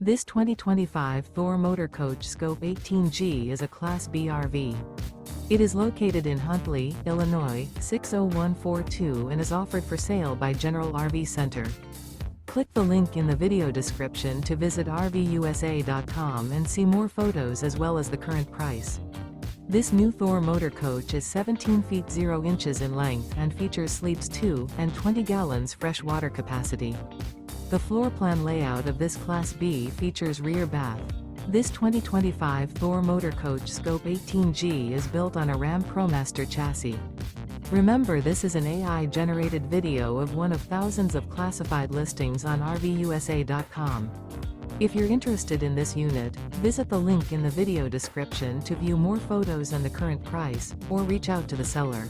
This 2025 Thor Motor Coach Scope 18G is a Class B RV. It is located in Huntley, Illinois, 60142 and is offered for sale by General RV Center. Click the link in the video description to visit RVUSA.com and see more photos as well as the current price. This new Thor Motor Coach is 17 feet 0 inches in length and features sleeps 2 and 20 gallons fresh water capacity. The floor plan layout of this Class B features rear bath. This 2025 Thor Motor Coach Scope 18G is built on a RAM ProMaster chassis. Remember, this is an AI-generated video of one of thousands of classified listings on RVUSA.com. If you're interested in this unit, visit the link in the video description to view more photos and the current price, or reach out to the seller.